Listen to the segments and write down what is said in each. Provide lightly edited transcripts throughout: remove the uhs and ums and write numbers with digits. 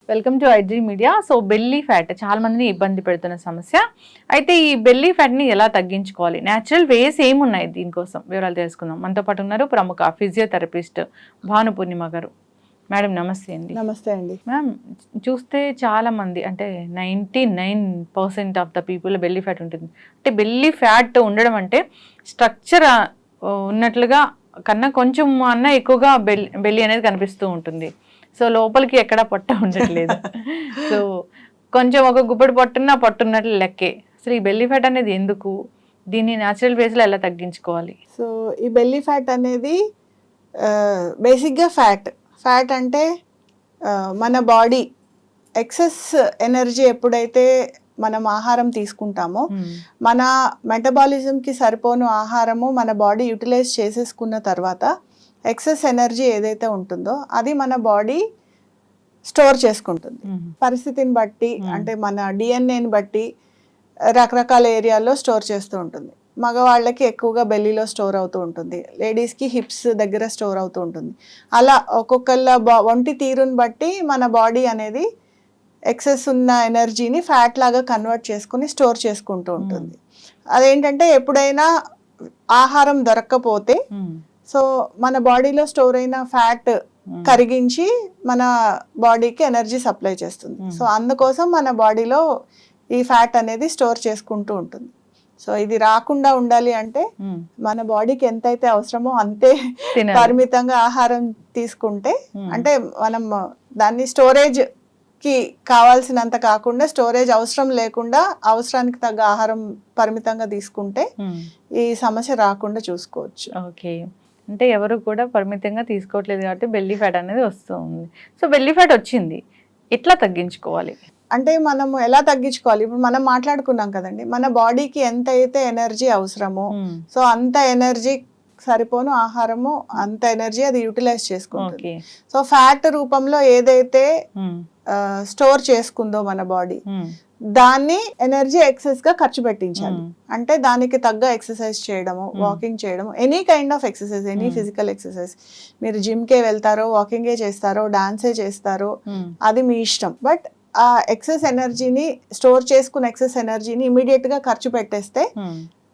Welcome to IG media. So belly fat చాలా మందిని ఇబ్బంది పెడుతున్న సమస్య. అయితే ఈ బెల్లీ ఫ్యాట్ని ఎలా తగ్గించుకోవాలి, న్యాచురల్ వేస్ ఏమున్నాయి దీనికోసం వివరాలు తెలుసుకుందాం. మనతో పాటు ఉన్నారు ప్రముఖ ఫిజియోథెరపిస్ట్ భాను పూర్ణిమ గారు. మేడం నమస్తే అండి. నమస్తే అండి. మ్యామ్, చూస్తే చాలా మంది అంటే 99% of the people belly fat ఉంటుంది. అంటే బెల్లీ ఫ్యాట్ ఉండడం అంటే స్ట్రక్చర్ ఉన్నట్లుగా కన్నా కొంచెం అన్న ఎక్కువగా బెల్లీ అనేది కనిపిస్తూ ఉంటుంది. సో లోపలికి ఎక్కడా పొట్ట ఉండట్లేదు. సో కొంచెం ఒక గుప్పడి పొట్టున్నట్లు లెక్కే. అసలు ఈ బెల్లీ ఫ్యాట్ అనేది ఎందుకు, దీన్ని న్యాచురల్ వేస్లో ఎలా తగ్గించుకోవాలి? సో ఈ బెల్లీ ఫ్యాట్ అనేది బేసిక్గా ఫ్యాట్ అంటే మన బాడీ ఎక్సెస్ ఎనర్జీ ఎప్పుడైతే మనం ఆహారం తీసుకుంటామో మన మెటబాలిజంకి సరిపోను ఆహారము మన బాడీ యూటిలైజ్ చేసేసుకున్న తర్వాత ఎక్సెస్ ఎనర్జీ ఏదైతే ఉంటుందో అది మన బాడీ స్టోర్ చేసుకుంటుంది. పరిస్థితిని బట్టి అంటే మన డిఎన్ఏని బట్టి రకరకాల ఏరియాల్లో స్టోర్ చేస్తూ ఉంటుంది. మగవాళ్ళకి ఎక్కువగా బెల్లీలో స్టోర్ అవుతూ ఉంటుంది, లేడీస్కి హిప్స్ దగ్గర స్టోర్ అవుతూ ఉంటుంది. అలా ఒక్కొక్కళ్ళ ఒంటి తీరుని బట్టి మన బాడీ అనేది ఎక్సెస్ ఉన్న ఎనర్జీని ఫ్యాట్ లాగా కన్వర్ట్ చేసుకుని స్టోర్ చేసుకుంటూ ఉంటుంది. అదేంటంటే ఎప్పుడైనా ఆహారం దొరక్కపోతే సో మన బాడీలో స్టోర్ అయిన ఫ్యాట్ కరిగించి మన బాడీకి ఎనర్జీ సప్లై చేస్తుంది. సో అందుకోసం మన బాడీలో ఈ ఫ్యాట్ అనేది స్టోర్ చేసుకుంటూ ఉంటుంది. సో ఇది రాకుండా ఉండాలి అంటే మన బాడీకి ఎంతైతే అవసరమో అంతే పరిమితంగా ఆహారం తీసుకుంటే, అంటే మనం దాన్ని స్టోరేజ్ కి కావాల్సినంత కాకుండా స్టోరేజ్ అవసరం లేకుండా అవసరానికి తగ్గ ఆహారం పరిమితంగా తీసుకుంటే ఈ సమస్య రాకుండా చూసుకోవచ్చు. ఓకే, అంటే ఎవరు కూడా పరిమితంగా తీసుకోవట్లేదు కాబట్టి బెల్లీ ఫ్యాట్ అనేది వస్తుంది. సో బెల్లీ ఫ్యాట్ వచ్చింది, ఎట్లా తగ్గించుకోవాలి? అంటే మనము ఎలా తగ్గించుకోవాలి, ఇప్పుడు మనం మాట్లాడుకున్నాం కదండి, మన బాడీకి ఎంత అయితే ఎనర్జీ అవసరమో సో అంత ఎనర్జీ సరిపోను ఆహారము అంత ఎనర్జీ అది యూటిలైజ్ చేసుకుంటుంది. సో ఫ్యాట్ రూపంలో ఏదైతే స్టోర్ చేసుకుందో మన బాడీ దాన్ని ఎనర్జీ ఎక్సెస్ గా ఖర్చు పెట్టించాలి. అంటే దానికి తగ్గ ఎక్సర్సైజ్ చేయడము, వాకింగ్ చేయడము, any kind of exercise, any physical exercise. మీరు జిమ్కే వెళ్తారో, వాకింగే చేస్తారో, డాన్సే చేస్తారో అది మీ ఇష్టం. బట్ ఆ ఎక్సెస్ ఎనర్జీని స్టోర్ చేసుకున్న ఎక్సెస్ ఎనర్జీని ఇమీడియట్ గా ఖర్చు పెట్టేస్తే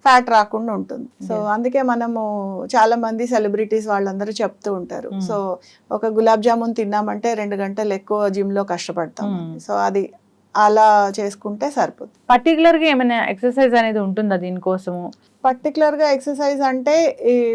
ఫ్యాట్ రాకుండా ఉంటుంది. సో అందుకే మనము చాలా మంది సెలబ్రిటీస్ వాళ్ళందరూ చెప్తూ ఉంటారు, సో ఒక గులాబ్ జామున్ తిన్నామంటే 2 గంటలు ఎక్కువ జిమ్ లో కష్టపడతాం. సో అది అలా చేసుకుంటే సరిపోతుంది. పర్టికులర్గా ఏమైనా ఎక్సర్సైజ్ అనేది ఉంటుందా దీనికోసము? పర్టికులర్గా ఎక్సర్సైజ్ అంటే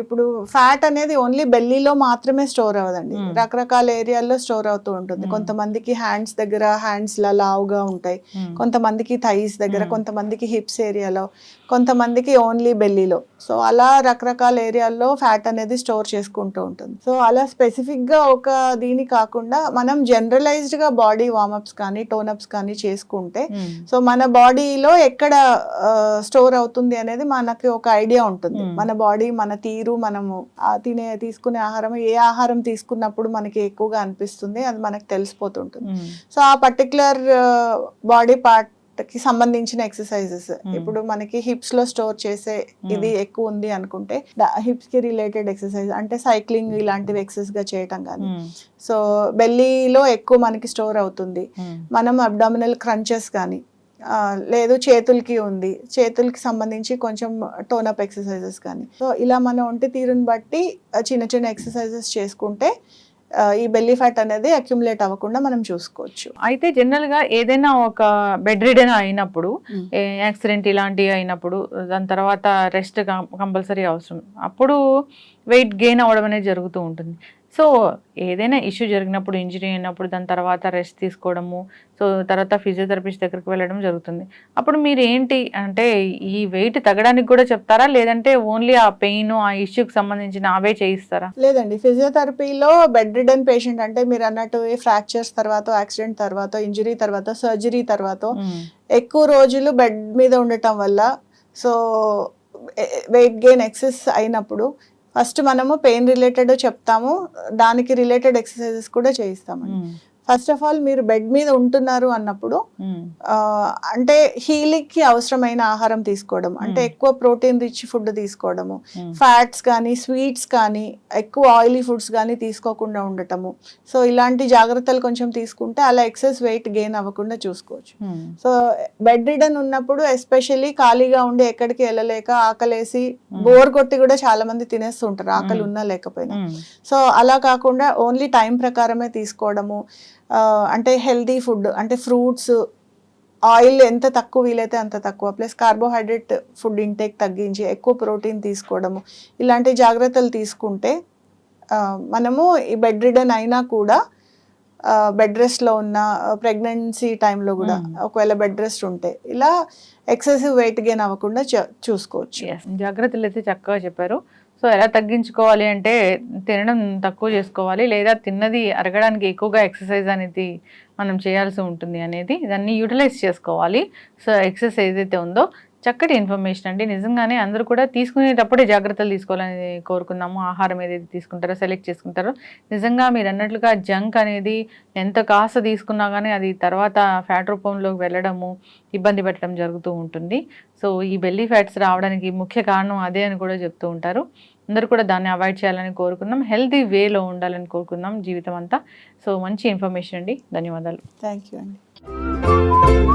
ఇప్పుడు ఫ్యాట్ అనేది ఓన్లీ బెల్లీలో మాత్రమే స్టోర్ అవ్వదండి, రకరకాల ఏరియాల్లో స్టోర్ అవుతూ ఉంటుంది. కొంతమందికి హ్యాండ్స్ దగ్గర హ్యాండ్స్ లావుగా ఉంటాయి, కొంతమందికి థైస్ దగ్గర, కొంతమందికి హిప్స్ ఏరియాలో, కొంతమందికి ఓన్లీ బెల్లీలో. సో అలా రకరకాల ఏరియాల్లో ఫ్యాట్ అనేది స్టోర్ చేసుకుంటూ ఉంటుంది. సో అలా స్పెసిఫిక్గా ఒక దీని కాకుండా మనం జనరలైజ్డ్గా బాడీ వార్మప్స్ కానీ టోనప్స్ కానీ చేసుకుంటే సో మన బాడీలో ఎక్కడ స్టోర్ అవుతుంది అనేది మనకి ఒక ఐడియా ఉంటుంది. మన బాడీ, మన తీరు, మనము తీసుకునే ఆహారం, ఏ ఆహారం తీసుకున్నప్పుడు మనకి ఎక్కువగా అనిపిస్తుంది అది మనకు తెలిసిపోతుంటుంది. సో ఆ పర్టికులర్ బాడీ పార్ట్ కి సంబంధించిన ఎక్సర్సైజెస్, ఇప్పుడు మనకి హిప్స్ లో స్టోర్ చేసే ఇది ఎక్కువ ఉంది అనుకుంటే హిప్స్ కి రిలేటెడ్ ఎక్సర్సైజ్ అంటే సైక్లింగ్ ఇలాంటివి ఎక్సర్సైజ్ గా చేయటం కానీ. సో బెల్లీలో ఎక్కువ మనకి స్టోర్ అవుతుంది, మనం అబ్డామినల్ క్రంచెస్ కానీ, లేదు చేతులకి ఉంది, చేతులకి సంబంధించి కొంచెం టోనప్ ఎక్సర్సైజెస్ కానీ. సో ఇలా మన ఒంటి తీరుని బట్టి చిన్న చిన్న ఎక్సర్సైజెస్ చేసుకుంటే ఈ బెల్లీ ఫ్యాట్ అనేది అక్యుములేట్ అవ్వకుండా మనం చూసుకోవచ్చు. అయితే జనరల్గా ఏదైనా ఒక బెడ్ రిడెన్ అయినప్పుడు, యాక్సిడెంట్ ఇలాంటివి అయినప్పుడు దాని తర్వాత రెస్ట్ కంపల్సరీ అవసరం, అప్పుడు వెయిట్ గెయిన్ అవ్వడం అనేది జరుగుతూ ఉంటుంది. సో ఏదైనా ఇష్యూ జరిగినప్పుడు, ఇంజరీ అయినప్పుడు దాని తర్వాత రెస్ట్ తీసుకోవడము, సో తర్వాత ఫిజియోథెరపిస్ట్ దగ్గరికి వెళ్ళడం జరుగుతుంది. అప్పుడు మీరు ఏంటి అంటే ఈ వెయిట్ తగ్గడానికి కూడా చెప్తారా, లేదంటే ఓన్లీ ఆ పెయిన్ ఆ ఇష్యూకి సంబంధించిన అవే చేయిస్తారా? లేదండి, ఫిజియోథెరపీలో బెడ్ రిడెన్ పేషెంట్ అంటే మీరు అన్నట్టు ఫ్రాక్చర్స్ తర్వాత, యాక్సిడెంట్ తర్వాత, ఇంజరీ తర్వాత, సర్జరీ తర్వాత ఎక్కువ రోజులు బెడ్ మీద ఉండటం వల్ల సో వెయిట్ గెయిన్ ఎక్సెస్ అయినప్పుడు ఫస్ట్ మనము పెయిన్ రిలేటెడ్ చెప్తాము, దానికి రిలేటెడ్ ఎక్సర్సైజెస్ కూడా చేయిస్తామండి. ఫస్ట్ ఆఫ్ ఆల్ మీరు బెడ్ మీద ఉంటున్నారు అన్నప్పుడు అంటే హీలింగ్కి అవసరమైన ఆహారం తీసుకోవడం, అంటే ఎక్కువ ప్రోటీన్ రిచ్ ఫుడ్ తీసుకోవడము, ఫ్యాట్స్ కానీ స్వీట్స్ కానీ ఎక్కువ ఆయిలీ ఫుడ్స్ కానీ తీసుకోకుండా ఉండటము. సో ఇలాంటి జాగ్రత్తలు కొంచెం తీసుకుంటే అలా ఎక్సెస్ వెయిట్ గెయిన్ అవ్వకుండా చూసుకోవచ్చు. సో బెడ్ రిడన్ ఉన్నప్పుడు ఎస్పెషల్లీ ఖాళీగా ఉండి ఎక్కడికి వెళ్ళలేక ఆకలేసి బోర్ కొట్టి కూడా చాలా మంది తినేస్తుంటారు ఆకలి ఉన్నా లేకపోయినా. సో అలా కాకుండా ఓన్లీ టైం ప్రకారమే తీసుకోవడము, అంటే హెల్తీ ఫుడ్ అంటే ఫ్రూట్స్, ఆయిల్ ఎంత తక్కువ వీలైతే అంత తక్కువ, ప్లస్ కార్బోహైడ్రేట్ ఫుడ్ ఇంటేక్ తగ్గించి ఎక్కువ ప్రోటీన్ తీసుకోవడము, ఇలాంటి జాగ్రత్తలు తీసుకుంటే మనము ఈ బెడ్ రిడన్ అయినా కూడా బెడ్ రెస్ట్లో ఉన్న ప్రెగ్నెన్సీ టైంలో కూడా ఒకవేళ బెడ్ రెస్ట్ ఉంటే ఇలా ఎక్సెసివ్ వెయిట్ గెయిన్ అవ్వకుండా చూసుకోవచ్చు. జాగ్రత్తలు అయితే చక్కగా చెప్పారు. సో ఎలా తగ్గించుకోవాలి అంటే తినడం తక్కువ చేసుకోవాలి, లేదా తిన్నది అరగడానికి ఎక్కువగా ఎక్సర్సైజ్ అనేది మనం చేయాల్సి ఉంటుంది అనేది దాన్ని యూటిలైజ్ చేసుకోవాలి. సో ఎక్సర్సైజ్ ఏదైతే ఉందో చక్కటి ఇన్ఫర్మేషన్ అండి. నిజంగానే అందరూ కూడా తీసుకునేటప్పుడే జాగ్రత్తలు తీసుకోవాలని కోరుకున్నాము. ఆహారం ఏదైతే తీసుకుంటారో సెలెక్ట్ చేసుకుంటారో నిజంగా మీరు అన్నట్లుగా జంక్ అనేది ఎంత కాస్త తీసుకున్నా కానీ అది తర్వాత ఫ్యాట్ రూపంలోకి వెళ్ళడము, ఇబ్బంది పెట్టడం జరుగుతూ ఉంటుంది. సో ఈ బెల్లీ ఫ్యాట్స్ రావడానికి ముఖ్య కారణం అదే అని కూడా చెప్తూ ఉంటారు. అందరూ కూడా దాన్ని అవాయిడ్ చేయాలని కోరుకుందాం, హెల్తీ వేలో ఉండాలని కోరుకుందాం జీవితం అంతా. సో మంచి ఇన్ఫర్మేషన్ అండి, ధన్యవాదాలు. థ్యాంక్ యూ అండి.